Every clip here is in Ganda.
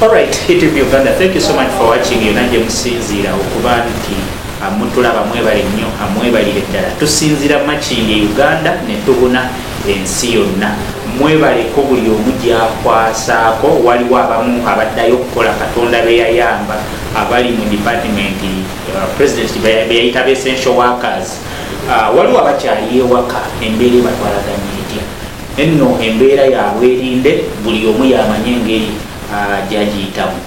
Alright, HTV Uganda, thank you so much for watching. Yonanje musinzira okuba nti mutulaba mwebale nnyo amwebalire ddala. Tusinzira matching Uganda ne tubuna ensi yonna. Mwebaleko buli omu gyakwasaako. Waliwo abamu abaddayo okukola Katonda be yayamba abali mu department president beyayita essential workers. Waliwo abakyali ewaka embeera ebatwalaganya etya. Enno embeera yaabwe erinde buli omu yamanye engeri gyagiyitamu.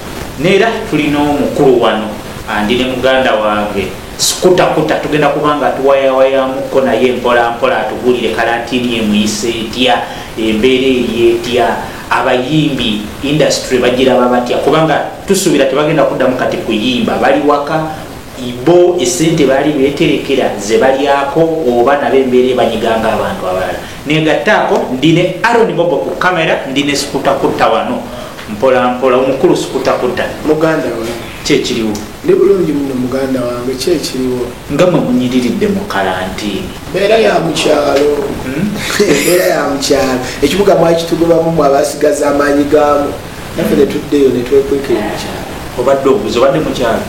Neera tulina omukulu wano ndi ne muganda wange Skutakuta tugenda kubanga tuwayawayamuko naye mpola atubulire karantini emuyise etya embeera eri etya abayimbi industry bagiraba batya kubanga tusuubira tebagenda kuddamu kati kuyimba bali waka ibo esente bali beterekera ze balyako oba nab'embeera banyiganga abantu abalala. Negattaako ndine Aaron Bobo ku kamera ndine Skutakuta wano mpola omukulu Skutakuta muganda wange kyekiriwo ndi bulungi muno muganda wange kyekiriwo nga mwe munyiriridde mu karantini beera ya mukyalo beera ya mukyalo ekibuga mwakitugobamu mu abasigaza amaanyi gaamu naffe ne tuddeyo ne twekweka emukyalo obadde obuzi obadde mukyalo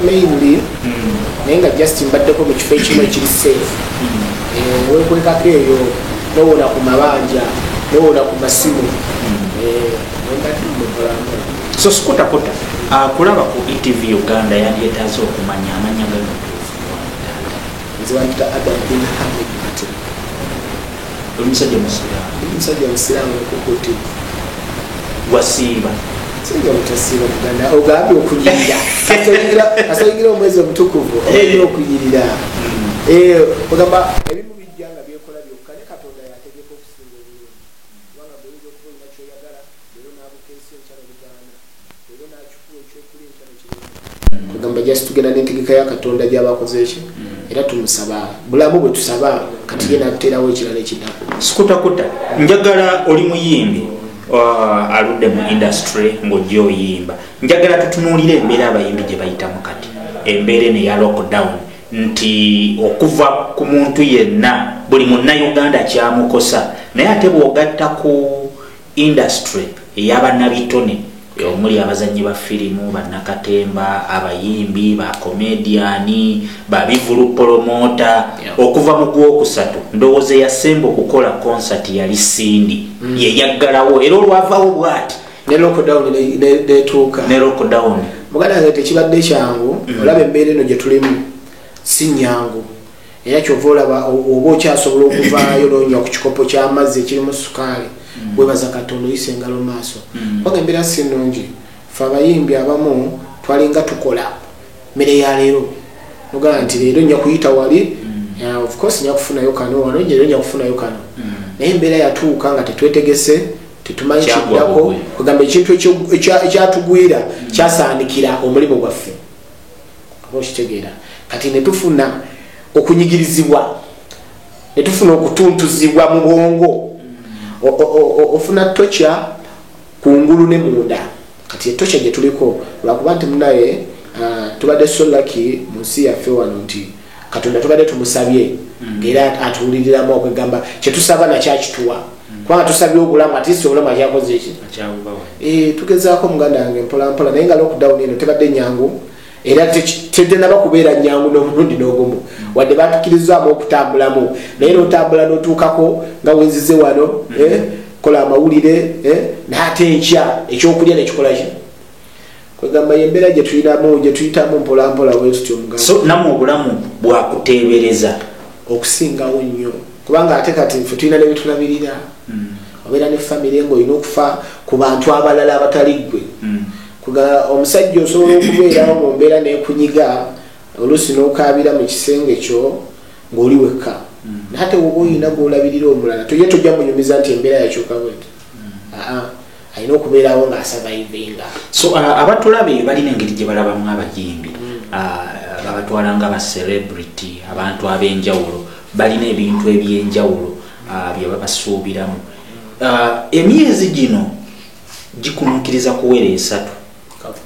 mainly naye nga just mbaddeko mu kifo ekimu ekiri safe wekwekako eyo nowona ku mabanja nowona ku masimu so Skutakuta kulaba ku HTV Uganda yandyetaaze okumanya amanya gano nziwayita Adam bin Hamid Mate omusajja musiraamu okukuti wasiiba singa mutasiiba muganda ogambye okunyirira asoyingira omwezi omutukuvu olina okunyirira ogamba ebimu bijja nga byekola byokka ne Katonda yategeka okusinga obulungi kubanga bweyinza okubulina kyoyagala leero naabuka ensi enkyalo Uganda leero naakikuwa ekyokulya enkyalo kirungi kugamba jasi tugenda n'entegeka ya Katonda gy'abakoze eki era tumusaba bulamu bwe tusaba kati ye nakuteerawo ekirala ekiddako. Skutakuta njagala oli muyimbi aludde mu industry ng'ojja oyimba njagala tutunuulire embeera abayimbi gye bayitamu kati embeera eno eya lockdown nti okuva ku muntu yenna buli munnayuganda kyamukosa naye ate bw'ogatta ku industry ey'abannabitone omuli abazannyi ba firimu bannakatemba abayimbi ba komediani babivulu promota okuva mu gwokusatu ndowooza yasemba okukola concert yali Sindi yeyaggalawo era olwavawo bwati ne lockdown muganda wange tekibadde kyangu olaba embeera eno gye tulimu si nyangu era kyova olaba oba okyasobola okuvaayo n'onywa ku kikopo ky'amazzi ekirimu sukaali webaza Katonda oyise engalo maaso kubanga embeera si nnungi fe abayimbi abamu twalinga tukola mmere ya leero ogamba nti leero nja kuyita wali of course nja kufunayo kano wano leero nja kufunayo kano naye embeera yatuuka nga tetwetegese tetumanyi kiddako kugamba ekintu ekyatugwira kyasaanikira omulimu gwaffe oba okitegeera kati ne tufuna okunyigirizibwa ne tufuna okutuntuzibwa mu bwongo ofuna tocha kungulu ne munda kati tocha gye tuliko lwakuba nti munaye tubadde so lucky mu nsi yaffe wano nti Katonda tubadde tumusabye ng'era atuwuliriramu okugamba kyetusaba nakyakituwa kubanga tusabye obulamu ati si obulamu akyakoze eki tugezaako muganda wange mpolampola naye nga lockdown eno tebadde nyangu era tetenaba kubeera nyangu n'omulundi n'ogumu wadde batukirizzaamu okutambulamu naye n'otambula n'otuukako nga wenzize wano kola amawulire n'ate enkya ekyokulya nekikola ki kwegamba yembeera gye tulinamu gye tuyitamu mpolampola bwe tutyo muganda so namwe obulamu bwakuteebereza okusingawo nnyo kubanga ate kati ffe tulina nebitulabirira obeera ne famire ng'olina okufa ku bantu abalala abatali ggwe omusajja osobola okubeerawo mu mbeera nekunyiga oluusi n'okaabira mu kisenge kyo ng'oli wekka nate woba oyina gw'olabirira omulala toye tojja munyumiza nti embeera yakyuka bweti alina okubeerawo ng'asavaivinga so abatulabe balina engeri gye balabamu abayimbi babatwala nga ba celebrity abantu ab'enjawulo balina ebintu eby'enjawulo bye babasuubiramu emyezi gino gikunuukiriza kuwera 3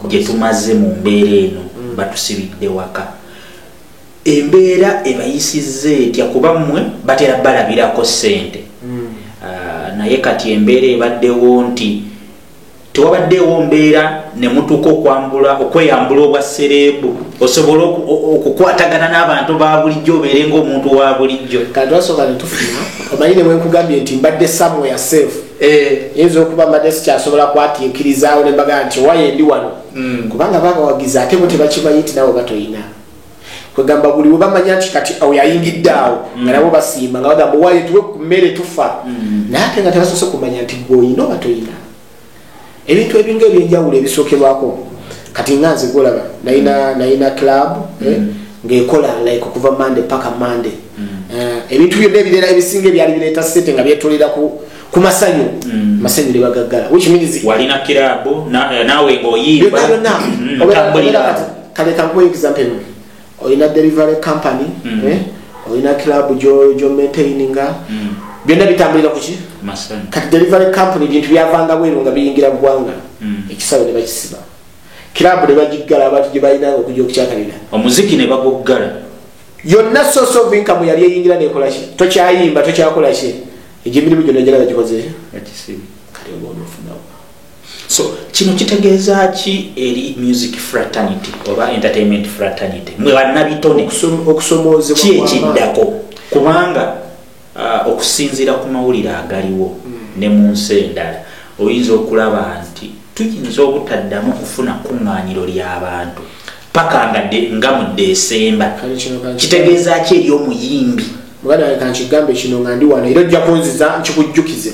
gye tumaze mu mbeera eno batusibidde waka embeera ebayisizza etya kuba mmwe batera balabirako ssente naye kati embeera ebaddewo nti tewabaddeewo mbeera ne mutuuka okweyambula obwa serebu osobola okukwatagana n'abantu ba bulijjo obeere ng'omuntu wa bulijjo kati twasooka ne tufuna omanyi ne bwenkugambye nti mbadde somewhere safe yinza okuba mbadde sikyasobola kwatiikirizaawo ne mbagaa nti waye ndi wano kubanga babawagiza ate bo tebakimanyi nti nabo batoyina kwegamba buli webamanya nti kati oyo ayingidde awo nga nabo basiima nga bagamba waye tuwe ku mmere tufa naye ate nga tebasoose kumanya nti gweoyina oba toyina ebintu ebinga ebyenjawulo ebisookerwako kati nga nze golaba nayina club ng'ekola like okuva Monday paka Monday ebintu byonna ebirala ebisinga ebyali bireeta sente nga byetolera ku masanyu masanyu ne bagaggala which means walina club naawe ng'oyimba kale kankuwa example oyina delivery company oyina club gyo maintaininga byonna bitambulira kuki kati delivery company bintu byavanga bweru nga biyingira bugwanga ekisawe ne bakisiba club ne bagiggala abantu gye balina okujja okukyakalira omuziki ne baguggala yonna source of income yali eyingira nekola ki tokyayimba tokyakola ki egyemirimu gyonna gyala bagikoze kati obaonofunawo so kino kitegeeza ki eri music fraternity oba entertainment fraternity mwe bannabitone okusomoozebwa ki ekiddako kubanga okusinziira ku mawulire agaliwo ne mu nsi endala oyinza okulaba nti tuyinza obutaddamu kufuna kuŋŋaanyiro ly'abantu paka nga mu Desemba kitegeeza ki eri omuyimbi muganda wange kankigambe kino nga ndi wano era ojja kunziza nkikujjukize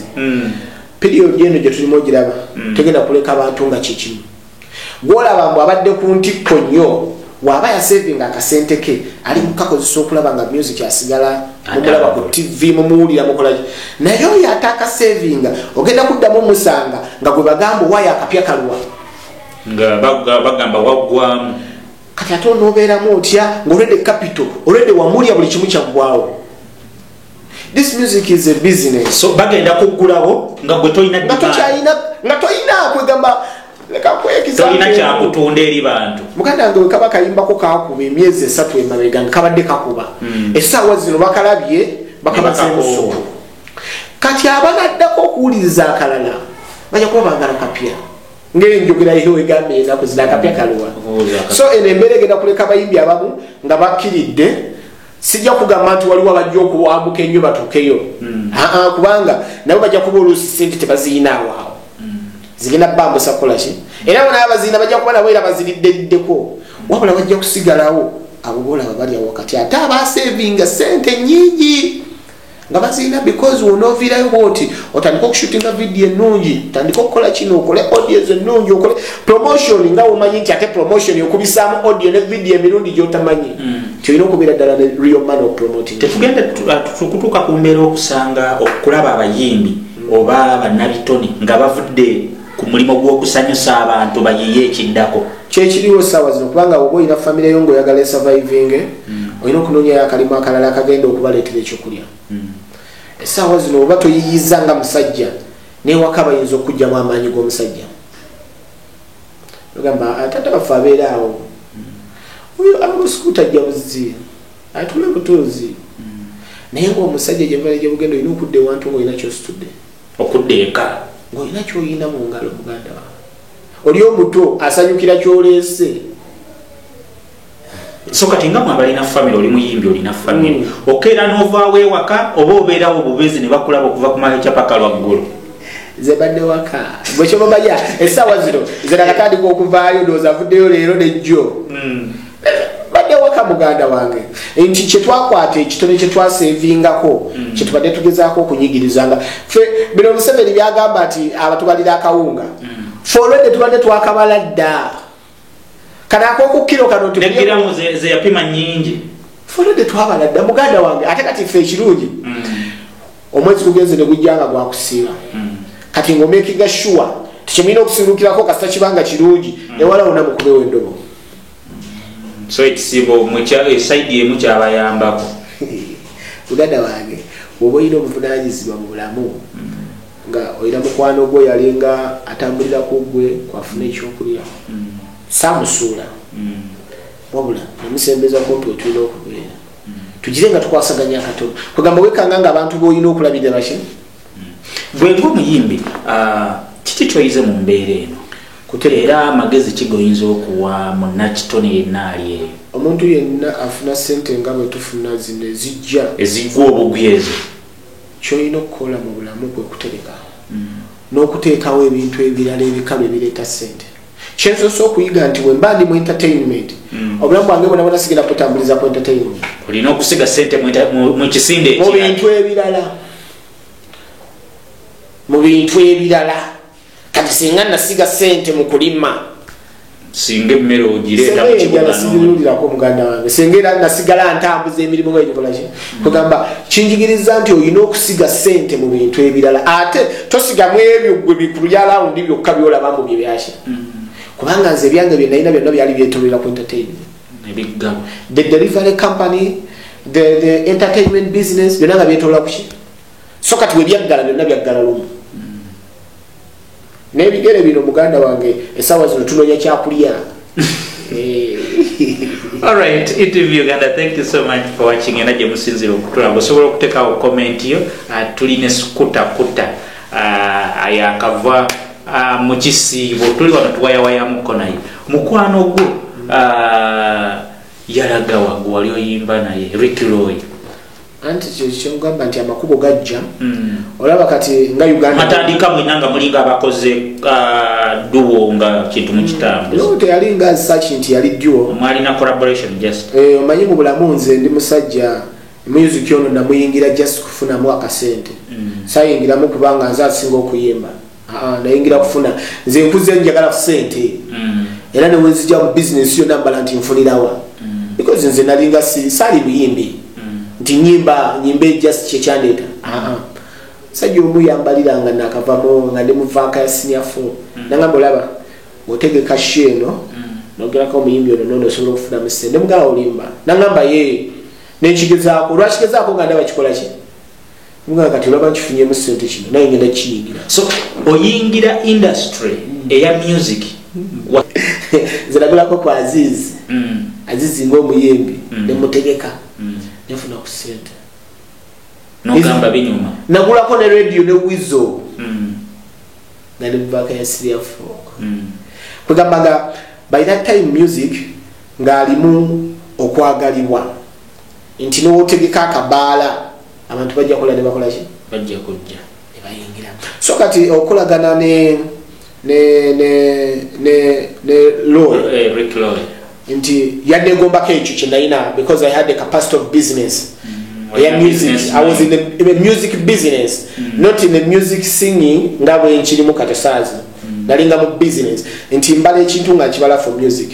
period eno gye tulimu ogiraba tegenda kuleka abantu nga kikimu gwolaba mbw abadde ku ntikko nnyo waba yasevinga akasente ke ali mukakozesa okulaba nga music asigala mumulaba ku TV mumuwulira mukolaki naye oyo ate akasevinga ogenda kuddamu omusanga nga gwe bagamba owayo akapya kalwa nga bagamba waggwamu kati ate onoobeeramu otya ng'olwedde capital olwedde wamulya buli kimu kyaggwawo. This music is a business. So bagenda kuggulawo nga gwe tolina nga toyina kwegamba tolina kyakutunda eri bantu. Muganda wange kaba kayimbako kakuba emyezi 3 emabega kabadde kakuba essaawa zino bakalabye bakabaseemusuku kati abanaddako okuwuliriza akalala bajja kuba bangala kapya ng'enjogera yo egambye ennaku zina kapya kaluwa. So eno embeera egenda kuleka abayimbi abamu nga bakkiridde sijja kugamba nti waliwo abajja okuwambuka ennyo batuukeyo kubanga nabo bajja kuba oluusi sente tebaziinaawo awo zigenda bambusa kukolaki era bona abaziina bajja kuba nabo era baziriddeko wabula bajja kusigalawo abo boolaba bali awo wakati ate abasevinga sente nnyingi nga baziina because wonoovirayo bwoti otandika okushutinga vidiyo ennungi otandika okukola kino okole audios ennungi okole promotion nga womanyi nti ate promotion okubisaamu audio ne vidiyo emirundi gy'otamanyi kyolina okubeera ddala ne real man of promoting. Tetugenda tukutuuka ku mbeera okusanga okulaba abayimbi oba bannabitone nga bavudde ku mulimu gw'okusanyusa abantu bayiye ekiddako kyekiriwo essaawa zino kubanga oba olina famire yo ng'oyagala esurviving olina okunoonyayo akalimu akalala akagenda okubaleetera ekyokulya. Essaawa zino oba toyiyiza nga musajja newaka bayinza okugyamu amaanyi g'omusajja ogamba atata baffe abeera awo oyo abamusikuuta ajja buzzi atule butuuzi naye ng'omusajja gyevale gye bugenda olina okudda ewantu ng'olina kyositudde okudda eka ng'olina ky'olina mu ngalo muganda wawe oli omuto asanyukira ky'oleese. So kati nga mwabalina family oli muyimbi olina family okeera n'ovaawo ewaka oba obeerawo bubezi ne bakulaba okuva ku mahecha paka lwaggulu. Nze badde waka bwe kyobamanya essaawa zino nze nakatandika okuvaayo ndowooza avuddeyo leero nejjo badde waka muganda wange nti kyetwakwata ekitone kyetwasevingako kyetubadde tugezaako okunyigirizanga ffe bino Museveni byagamba nti abatubalira akawunga fe olwedde tubadde twakabala dda kanakokukiro kano negiramu ze yapima nyingi folode twabala dda muganda wange ate kati ffe ekirungi omwezi gugenze ne gujjanga gwakusiiba kati ng'omekinga sure tikimina okusimbukirako kasita kibanga kirungi ewala wonna mukubewo endobo so ekisibo esaidi emu kyabayambako. Muganda wange oba olina obuvunanyizibwa mu bulamu nga olina mukwano gwo yalinga atambulirako gwe kwafuna ekyokulya samusuula wabula nemusembeza kumpi wetulina okubeera tugire nga tukwasaganya akatono kugamba wekanga nga abantu boolina okulabirira baki bwe ng'omuyimbi kiki kyoyize mu mbeera eno era amagezi kigoyinza okuwa munnakitone yenna ali eyo omuntu yenna afuna sente nga bwe tufuna zino ezigwa obugwi ezo kyolina okukola mu bulamu bwe kutereka n'okuteekawo ebintu ebirala ebikalu ebireeta sente kyensosa okuyiga nti bwe mba ndi mu entertainment obulamu bwange bwona sigenda kutambuliza ku entertainment olina okusiga sente mu kisinde mu bintu ebirala kati singa nasiga sente mu kulima singa emmere ogireeta mu kibugaasibiruulirako omuganda wange singa era nasigala ntambuza emirimu nga egikolaki kugamba kinjigiriza nti olina okusiga sente mu bintu ebirala ate tosigamu ebyo gwe bikulu bya lawundi byokka byolabamu bye byaki kubanga nze ebyange bye nalina byonna byali byetolera ku entertainment the delivery company the entertainment business byonna nga byetolera kuki so kati webyaggala byonna byaggala lumu n'ebigere bino muganda wange essaawa zino tunoonya kyakulya. Alright, ETV Uganda, thank you so much for watching. Ena gye musinzira okutulaba osobola okuteekawo comment yo. Tuline Kuta ayakava mu kisiibo tuli wano tuwayawayamuko naye mukwano gwo yalaga wagu wali oyimba naye Ricky Roy anti kyongamba nti amakubo gajja olaba kati nga Uganda matandika mwinanga mulinga abakoze duo nga kintu mu kitambo no teyali nga search nti yali duo mwali na collaboration just omanyi mu bulamu nze ndi musajja music yono namuyingira just kufuna mu akasente sayingira mu kubanga nza asinga okuyimba nayingira kufuna nze nkuze njagala sente era ne wenzija mu business yo nambala nti nfunirawa because nze nalinga sali muyimbi nti nyimbe just chechandeta sajja omuyambaliranga nakavamo nga ndi muvaka ya senior 4 nangamba olaba otegeka sheno nogerako omuyimbi ono nono osobola okufuna musende mugala olimba nangamba ye nekigezaako olwakigezaako nga ndaba kikola ki mugala kati olaba nkifunyemu sente kino naye ngenda kiyingira so oyingira industry eya music ziragulako kwa Azizi ng'omuyembi nemutegeka nefuna ku sente nogamba binyuma nagulako ne radio ne wizo nga ne muvaka ya Syria 4 kugambaga by that time music ng'alimu okwagalibwa nti n'otegeka akabaala abantu bajja kola ne bakola ki bajja kujja ne bayingira so kati okolagana ne Rick Roy nti yadde gombako ekyo kyendayina because I had the capacity of business music. I was in the music business not in the music singing nga bwe nkirimu katasazi nalinga mu business nti mbala ekintu nga kibala for music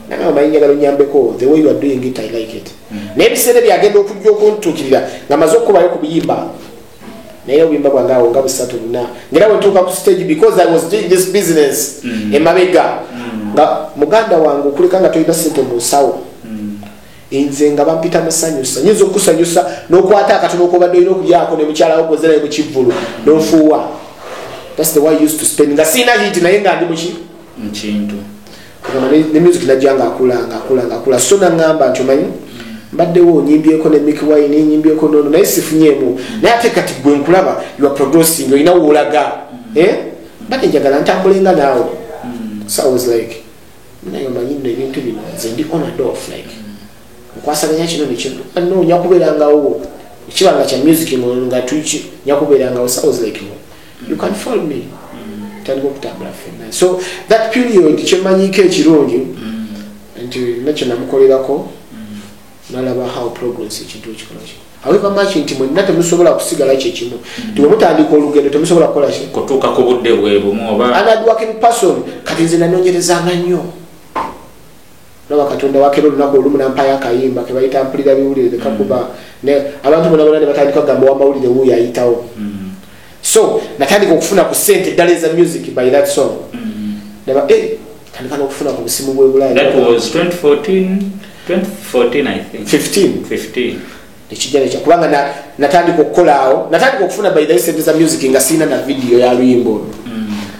nanga mayinjagala nyambeko the way you are doing it I like it n'ebiseera byagenda okujja okuntuukirira nga maze okubayo ku biyimba naye obuyimba bwange awo nga busatu buna ngera bwe ntuuka ku stage because I was doing this business emabega nga muganda wange okuleka nga toyina sente mu nsawo nze nga bampita musanyusa nyinza okusanyusa n'okwata akatono okobadde olina okulyako ne mukyala wo gozerayo mu kivvulu n'ofuuwa that's the way I used to spend nga siina hiti naye nga ndi muki nkintu ne music najja nga akula so naŋŋamba nti omanyi mbaddewo nyimbyeko ne Mickey Wine nyimbyeko nono naye sifunyemu naye ate kati gwe nkulaba you are progressing olina woolaga badde njagala ntambulenga naawe so I was like naye omanyi nno ebintu bino nze ndi on and off like nkwasaganya kino nekino no nyakubeerangawo ekibanga kya music nga tuki nyakubeerangawo so I was like you can follow me tandika okutambula fenna so that period kyemanyiko ekirungi nti nakyo namukolerako nalaba how progress ekintu ekikola ki however much nti mwenna temusobola kusigala kyekimu nti bwe mutandika olugendo temusobola kukola ki kutuuka ku budde bwebumu oba anadworking person kati nze nanoonyerezanga nnyo laba katonda wakera olunaku olumu nampayo akayimba kebayita mpulira biwulire kakuba abantu bonabona ne batandika kugamba wamawulire wuuyo ayitawo so natandika okufuna ku sente ddala eza music by that song naba tandika n'okufuna ku busimu bw'ebulaaya that was 2014 I think 15 ekijja nekya kubanga natandika okukolaawo natandika okufuna by the sente za music nga siina na video ya luyimbo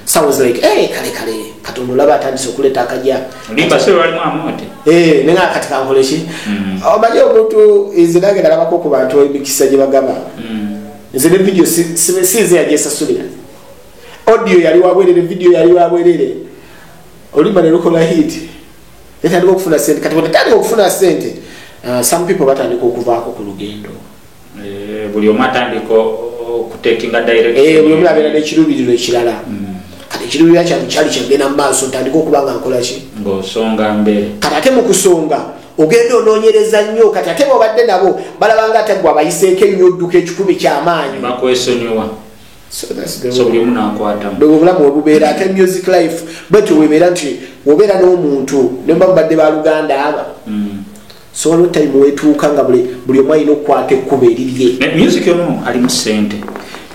so I was like kale katonda olaba atandise okuleeta akajja limba sio walimu amote nenga kati kankole ki omanyi omuntu nze nange nalabako ku bantu emikisa gye bagaba nze ne video size yajesasulira audio yali wabwerere video yali wabwerere olima ne lukola hit etandika okufuna sente kati batandika okufuna sente some people batandika okuvaako ku lugendo buli omu atandika okutekinga direction buli omu abeera n'ekirubiriro ekirala kati ekirubiriro kyange kyali kyagenda mu maaso ntandika okuba nga nkola ki ng'osonga mbere kati ate mu kusonga ogenda onoonyereza nnyo kati ate bobadde nabo balabanga ate gwe abayiseeko ennyo odduka ekikumi ky'amaanyi bakwesonyiwa so buli omu n'akwatamu obulamu webubeera ate music life bwetyo webeera nti wobeera n'omuntu nemba mubadde baluganda aba so waliwo time wetuuka nga buli omu alina okukwata ekkuba erirye music ono alimu ssente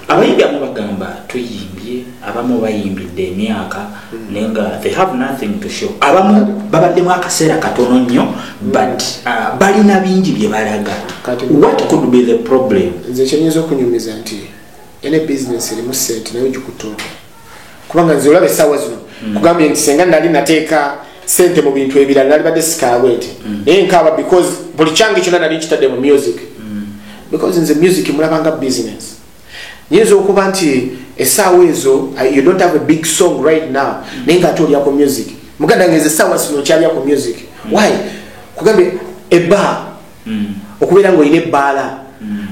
abayimbi abamu bagamba tuyimbye abamu bayimbidde emyaka naye nga they have nothing to show abamu babaddemu akaseera katono nnyo but balina bingi bye balaga what could be the problem nze kyenyinza okunyumiza nti ene business erimu ssente naye ogikutuuka kubanga nze olaba essaawa zino kugambye nti senga nali nateeka sente mu bintu ebirala nali badde sikaawe nti naye nkaaba because buli kyange kyonna nali kitadde mu music because nze music mulabanga business nyinza okuba nti essaawa ezo you don't have a big song right now naye nga ate olyako music muganda ngeze essaawa zino okyalyako music why kugambye ebba okubeera ngaolina ebbaala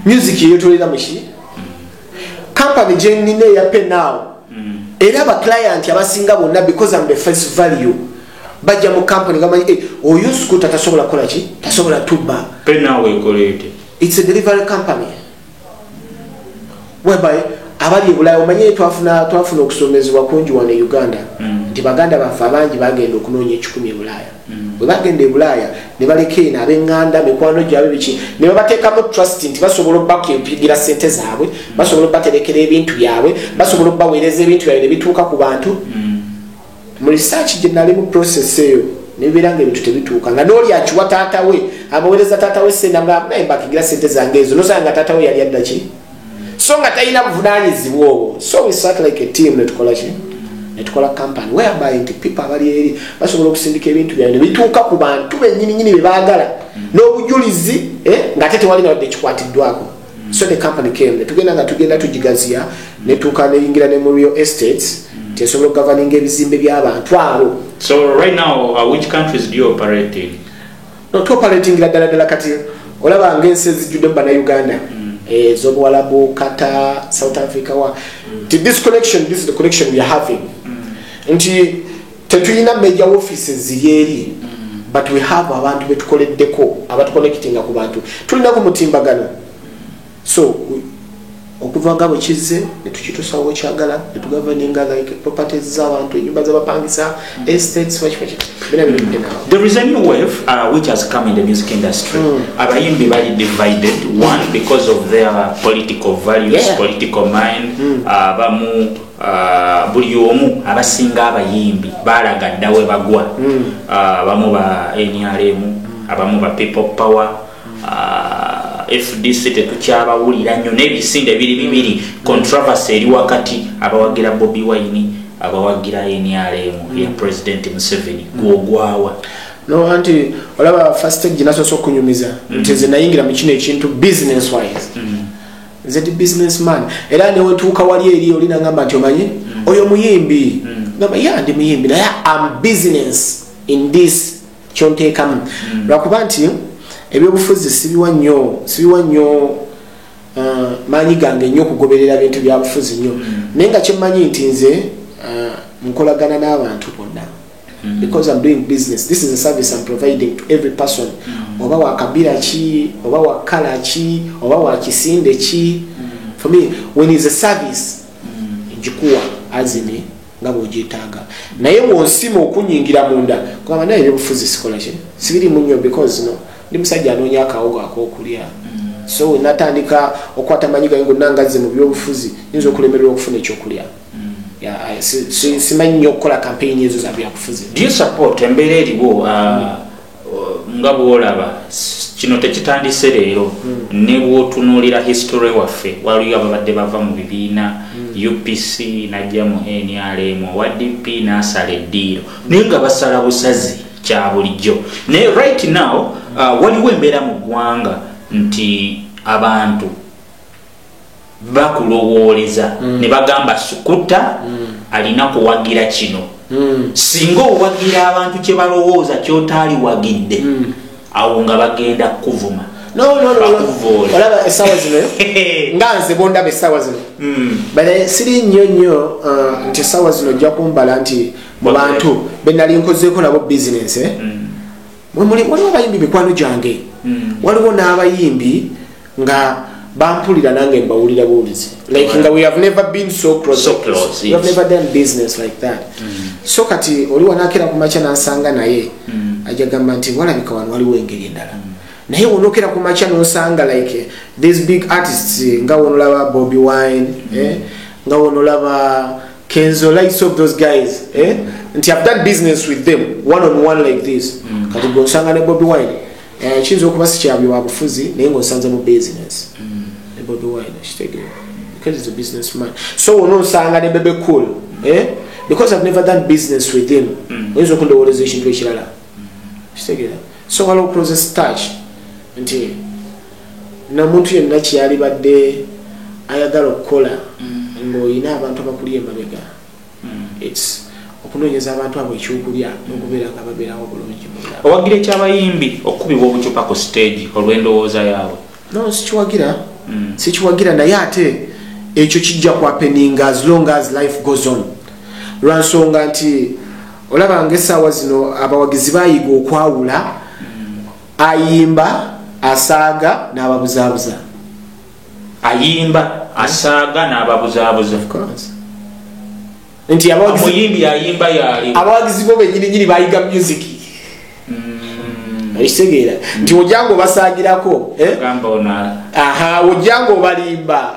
music yeyotolera muki company gyenina eya penaw era abaclient abasinga bonna because I'm the first value bajja mu company gamanyi oyo skuta tasobola kukola ki tasobola tubba penaw ekolete it's a delivery company whereby abali bulaya omanye twafuna okusomezebwa kungi wane Uganda nti baganda bafa abangi bagenda okunoonya ekikumi bulaya bwe bagenda bulaya ne baleke na abenganda mikwano gyabe biki ne babateekamu trust nti basobola okubakupigira sente zaabwe basobola okubaterekera ebintu byabwe basobola okubaweereza ebintu byabwe ne bituuka ku bantu mu research gye nali mu process eyo nebibeera nga ebintu tebituuka nga n'oli akiwa taata we amuweereza taata we sente nga naye mbakigira sente zange ezo nosanga nga taata we yali adda ki so nga talina buvunaanyizibwa obwo so we start like a team netukola ki netukola company whereby nti people abali eri basobola okusindika ebintu byabwe ne bituuka ku bantu bennyininyini be baagala n'obujulizi nga ate tewali nawadde ekikwatiddwako so the company came netugenda nga tugenda tugigaziya netuuka neyingira ne mu real estates tesobola okugoverninga ebizimbe by'abantu abo. So right now which countries do you operate in? No, to operating ddala kati olaba ng'ensi ezijjudde mu Bannayuganda Zobuwalabu, Qatar, South Africa this is the connection we are having nti tetulina major offices ziri but we have abantu betukoleddeko abatuconnectinga ku bantu tulina ku mutimbagano so okuva nga bwe kizze netukitusawo kyagala netugoverninga like properties z'abantu enyumba z'abapangisa estates there is a new wave which has come in the music industry abayimbi bali divided one because of their political values political mind abamu buli omu abasinga abayimbi balaga dda we bagwa abamu ba NRM abamu ba people power FDC tetukyabawulira nnyo n'ebisinde biri bibiri controversy eri wakati abawagira Bobi Wine abawagira NRM ya President Museveni gwogwawa no anti olaba first stage naso kunyumiza nti ze nayingira mu kino ekintu business wise nze di businessman era ne wetuuka wali eri olina ngamba nti omanyi oyo muyimbi ngamba ya ndi muyimbi naye am business in this kyonteekamu lwakuba nti ebyobufuzi sibiwa nnyo maanyi gange nnyo okugoberera bintu bya bufuzi nnyo naye nga kyemmanyi nti nze nkolagana n'abantu bonna because I'm doing business. This is a service I'm providing to every person oba wa kabira ki oba wa kala ki oba wa kisinde ki for me when is a service njikuwa azini nga bw'ogyetaaga naye bw'onsima okunyingira munda kugamba naye ebyobufuzi sikola ki sibiri mu nnyo because no ndi musajja anoonya akawogo ak'okulya so natandika okwata amanyi gange gonna ngazze mu byobufuzi nyinza okulemererwa okufuna ekyokulya simanyi nnyo okukola campaign ezo za byabufuzi. Do you support embeera eriwo nga bw'olaba kino tekitandise leero ne bw'otunuulira history waffe waliyo ababadde bava mu bibiina UPC najja mu NRM owa DP n'asala eddiiro naye nga basala busazi kya bulijjo naye right now waliwo embeera mu ggwanga nti abantu bakulowooleza ne bagamba sukuta alina kuwagira kino singa owagira abantu kye balowooza kyotaali wagidde awo nga bagenda kuvuma no olaba essaawa zino nga nze bondaba essaawa zino bale siri nnyo nti essaawa zino ojja kumbala nti mu bantu benali nkozeeko nabo bizinesi waliwo abayimbi mikwano gyange waliwo n'abayimbi nga bampulira nange mbawulira buulizi like nga we have never been so close, we have never done business like that so kati oli wanakera ku makya nansanga naye ajja gamba nti walabika wano waliwo engeri endala naye wonokera ku makya nosanga like these big artists nga wonolaba Bobby Wine nga wonolaba Kenzo, like some of those guys nti I've done business with them one on one like this kati gonsanga ne Bobby Wine kiyinza okuba sikyabi wa bufuzi naye ng'osanze mu business ne Bobby Wine akitegera because he's a businessman so wonosanga ne Bebe Cool because I've never done business with him oyinza okundowoleza ekintu ekirala kitegera so waliwo process touch nti nomuntu yenna kyali badde ayagala okukola ng'olina abantu abakuli emabega it's okunoonyeza abantu abo ekyokulya n'okubeera nga babeerawo bulungi owagira ekyabayimbi okubibwa obucupa ku stage olw'endowooza yaabwe no sikiwagira naye ate ekyo kijja kwapeninga as long as life goes on lwansonga nti olaba ng'essaawa zino abawagizi bayiga okwawula ayimba asaaga n'ababuzaabuza ayimba asaaga n'ababuzaabuza nti omuyimbi ayimba yali abawagizi bo bennyini bayiga music ekitegeera nti ojjango basaagirako gamba ona ojjango balimba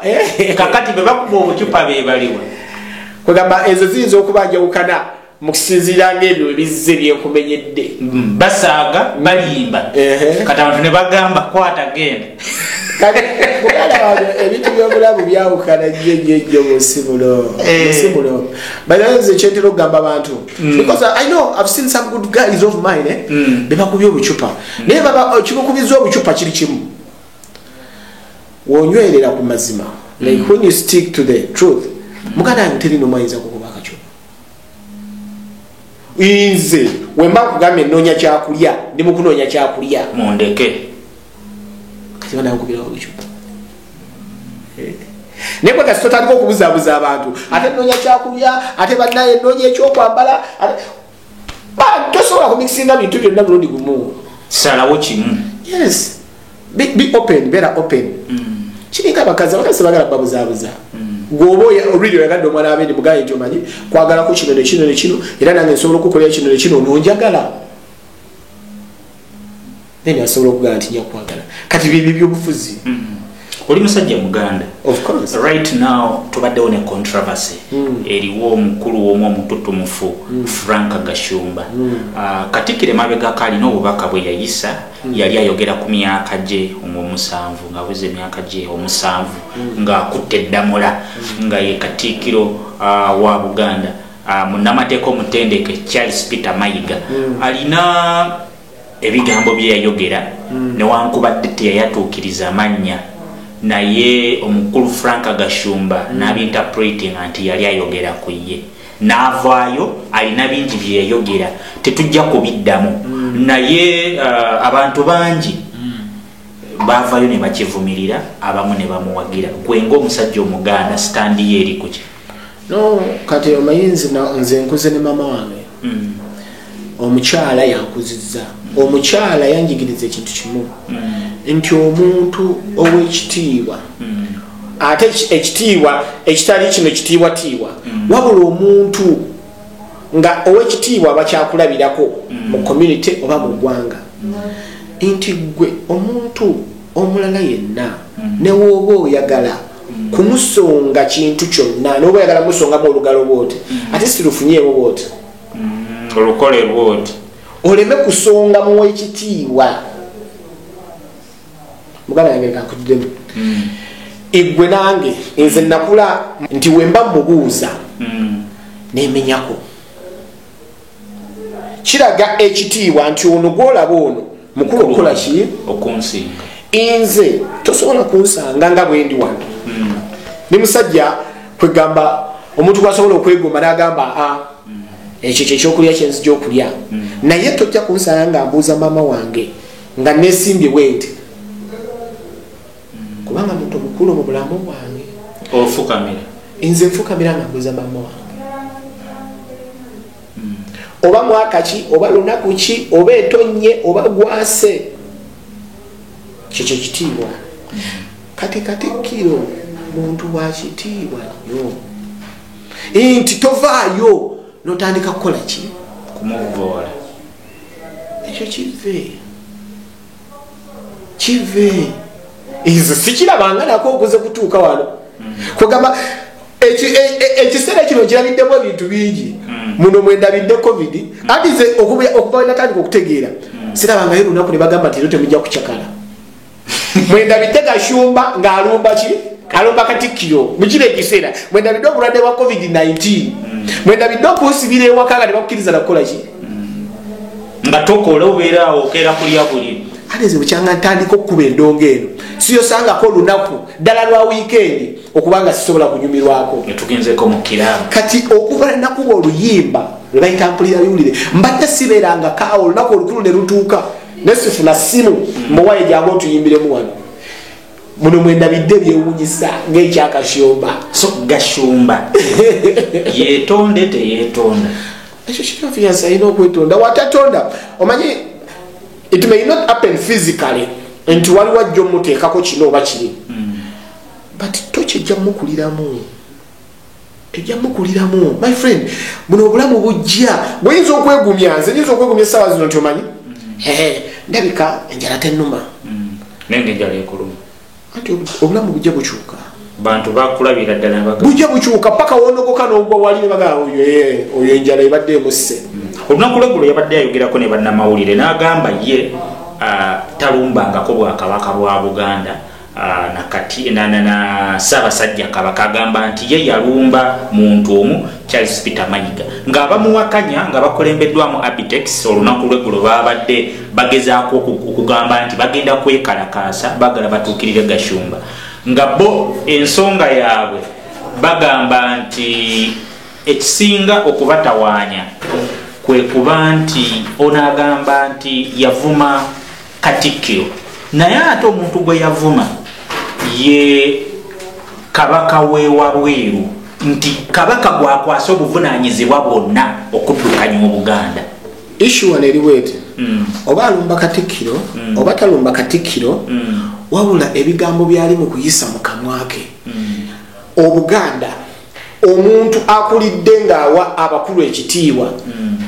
kakati bwe bakuba obucupa bebaliwa kwegamba ezo ziyinza okubanjawukana mu kisinziira ng'ebyo ebizze byenkumenyedde basaaga balimba kati abantu ne bagamba kwata genda ebintu by'obulamu byawukana jjejjejjo musimulo baze kyentera okugamba abantu because I know I've seen some good guys of mine bebakubye obucupa naye kimukubiza obucupa kiri kimu wonywerera ku mazima like when you stick to the truth muganda yange terino mwayinza kukuba akacupa nze wemba kugambye nnoonya kyakulya ndi mukunoonya kyakulya mundeke kati banakubirawo obucupa naye kwe kasito taliko okubuzaabuza abantu ate nnoonya kyakulya ate bannaye nnoonya ekyokwambala tosobola kumikisinga bintu byonna mulundi gumu salawo kimu yes be open beera open kiringa abakazi bagala babuzaabuza gwoba olwiri oyagadde omwana abendi mugaye nti omanyi kwagalako kino nekino nekino era nange nsobola okukolera kino nekino nonjagala then asobola okugala nti nyakwagala kati bibyo byobufuzi oli musajja muganda of course right now tubaddewo ne controversy eriwo omukulu w'omu omututumufu Frank Gashumba Katikkiro mabegako alina obubaka bwe yayisa yali ayogera ku myaka gye omusanvu ng'abuze emyaka gye omusanvu ng'akutte eddamula nga ye Katikkiro wa Buganda munnamateeka omutendeke Charles Peter Mayiga alina ebigambo bye yayogera newankubadde teyayatuukiriza amannya naye omukulu Frank Gashumba n'abinterpreting nti yali ayogera ku ye n'avaayo alina bingi bye yayogera tetujja kubiddamu naye abantu bangi baavaayo ne bakivumirira abamu ne bamuwagira gwe ng'omusajja omuganda standi ye eri ku ki no kati omayinzi nze nkuze ne mama wange omukyala yankuzizza omukyala yanjigiriza ekintu kimu nti omuntu ow'ekitiibwa ate ekitiibwa ekitali kino kitiibwatiibwa wabula omuntu nga ow'ekitiibwa bakyakulabirako mu community oba mu ggwanga nti gwe omuntu omulala yenna newooba oyagala kumusonga kintu kyonna noba oyagala musongamu olugalo bwoti ate sirufunyeewo bwoti olukole bwoti oleme kusonga muw'ekitiibwa muganda yange kankuddemu igwe nange nze nakula nti wemba mubuuza nemenyako kiraga ekitiibwa nti ono gwolaba ono mukulu okukola ki okunsinga nze tosobola kunsanga nga bwendi wano ne musajja kwegamba omuntu kwasobola okwegomba n'agamba ekyo kyekyokulya kyenzi gyokulya naye tojja kunsala nga mbuuza maama wange nga nesimbye bwente kubanga muntu omukulu mu bulamu bwange ofukamira nze nfukamira nga mbuuza maama wange oba mwaka ki oba lunaku ki oba etonye oba gwase kyekyo kitiibwa kati Katikkiro muntu wa kitiibwa nnyo nti tovaayo notandika kukola ki kumuvoola ekyo kive izo sikirabanga nako okuze kutuuka wano kugamba ekiseera kino kirabiddemu ebintu bingi muno mwendabidde covid adize okuba natandika okutegeera sirabangayo lunaku ne bagamba nti temujja kucakala mwendabidde Gashumba ng'alumba ki alumba Katikkiro mukire ekiseera mwendabidde obulwadde bwa covid-19 mwendabidde okusibira ewaka nga tebakkiriza nakukola ki nga tokola obeera okeera kulya buli alize bukyanga ntandika okukuba endongo eno siyosangako olunaku ddala lwa wiikendi okubanga sisobola kunyumirwako netugenzeko mu kiraamu kati okuva nakuba oluyimba lwebayita mpulira biwulire mbadde sibeeranga kaawo olunaku olukulu ne lutuuka nesifuna simu mbuwaye jangu otuyimbiremu wano muno mwendabidde byewunyisa ng'ekyakashumba so Gashumba yeetonde teyeetonda ekyo kirafiyansi alina okwetonda watatonda omanyi it may not happen physically nti waliwo ajja omuteekako kino oba kiri but tokijja mukuliramu my friend muno obulamu bujja bweyinza okwegumya nze nyinza okwegumya essaawa zino nti omanyi ndabika enjala tennuma nenge enjala ekuluma anti obulamu bujja bukyuka bantu bakulabira ddala bujja bukyuka paka wonogoka n'ogwa wali ne bagamba oyo enjala ebadde emusse olunaku lweggulo yabadde ayogerako ne bannamawulire n'agamba ye talumbangako bwakabaka bwa Buganda nakati na Ssaabasajja Kabaka agamba nti ye yalumba muntu omu Charles Peter Mayiga ng'abamuwakanya nga bakolembeddwamu Abitex olunaku lweggulo babadde bagezaako okugamba nti bagenda kwekalakaasa bagala batuukirire Gashumba nga bo ensonga yaabwe bagamba nti ekisinga okubatawaanya kwe kuba nti onaagamba nti yavuma Katikkiro naye ate omuntu gwe yavuma ye kabaka wewabweru nti kabaka gwakwasa obuvunaanyizibwa bwonna okuddukanya Obuganda issue wano eriweete oba alumba Katikkiro oba talumba Katikkiro wabula ebigambo byali mu kuyisa mu kamwa ke Obuganda omuntu akulidde ng'awa abakulu ekitiibwa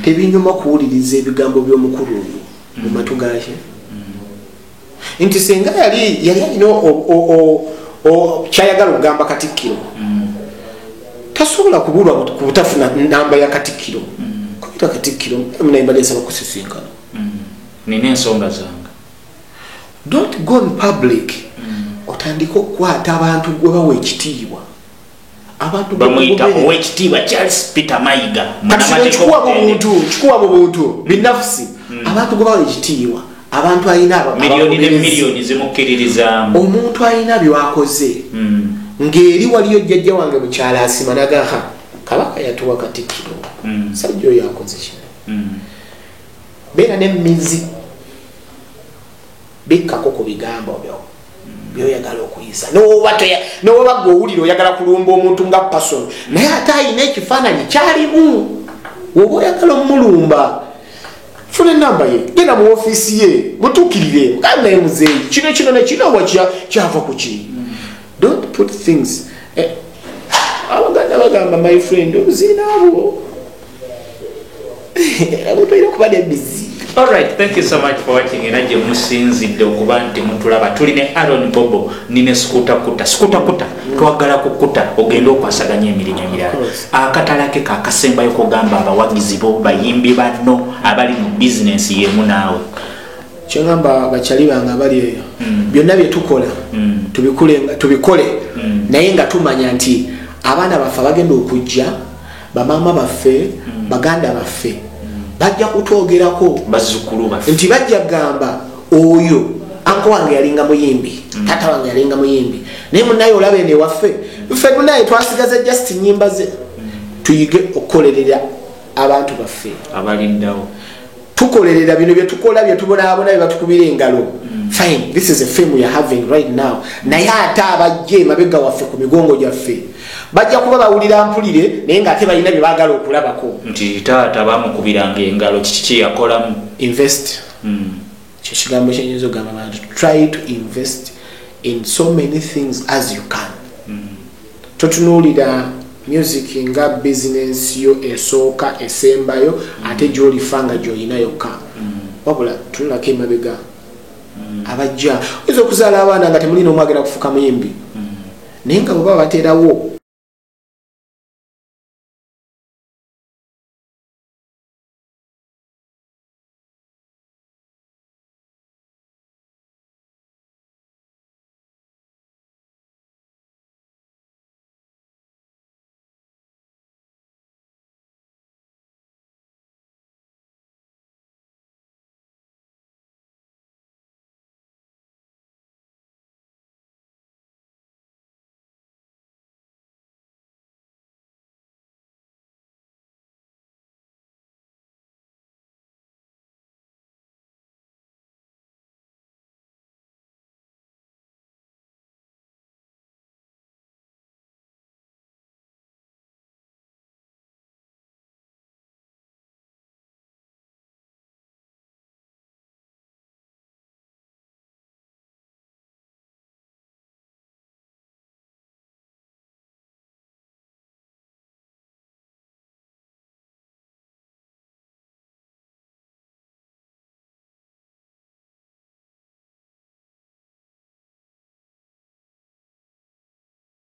tebinyuma kuwuliriza ebigambo by'omukulu oyo mu matu gake nti senga yali alina kyayagala okugamba Katikkiro tasobola kubulwa ku butafuna namba ya Katikkiro kubita Katikkiro munayimbalesaba kusisinkana nina ensonga zange don't go in public otandika okukwata abantu gwe bawa ekitiibwa abantu bamuyita owekitiibwa Charles Peter Mayiga kikuwa mu buntu binafusi abantu gwe bawa ekitiibwa abantu alina miliyoni ne miliyoni zimukkiririzaamu omuntu alina byakoze ng'eri waliyo jjajja wange mukyala asima nagaha kabaka yatuwa Katikkiro sajja oyo akoze kino beera n'emmizi bikkako ku bigambo byoyagala okuyisa n'oba gwe owulira oyagala kulumba omuntu nga pason naye ate alina ekifaananyi kyalimu woba oyagala omulumba funa enamba ye genda mu ofiisi ye mutuukirire kandi naye muzeeyi kino nekinowa kyava ku ki don't put things Abaganda bagamba my friend obuzina abo abo toyina kuba n'emmizi. Alright, thank you so much for watching. Enaje musinzidde okuba nti mutulaba tuli ne Aaron Bobo nine skuta kuta twagala kukuta ogenda okwasaganya emirimu emirala akatala ke kakasembayo kugamba abawagizi bo bayimbi banno abali mu business yemu naawe kyangamba bachali banga bali eyo byonna bye tukola tubikole naye nga tumanya nti abaana baffe bagenda okujja bamama baffe baganda baffe bajja kutwogerako bazukulu baffe nti bajja gamba oyo anko wange yalinga muyimbi tata wange yalinga muyimbi naye munaye olaba ene waffe ffe munaye twasigaze just nyimba ze tuyige okukolerera abantu baffe abalindawo tukolerera bino byetukola byetubonaabona byebatukubira engalo fine, this is a film we are having right now. Naye ate abajje mabega waffe ku migongo gyaffe bajja kuba bawulira mpulire naye ng'ate balina bye baagala okulabako nti taata bamukubiranga engalo kiki kye yakolamu. Invest. Kyekigambo kyenyinza ogamba abantu, try to invest in so many things as you can. Totunuulira music nga business yo esooka esembayo ate gy'olifanga gy'olina yokka. Wabula tunulako emabega abajja oyinza okuzaala abaana nga temulina omwagala kufuka muyimbi naye nga bwe baba bateerawo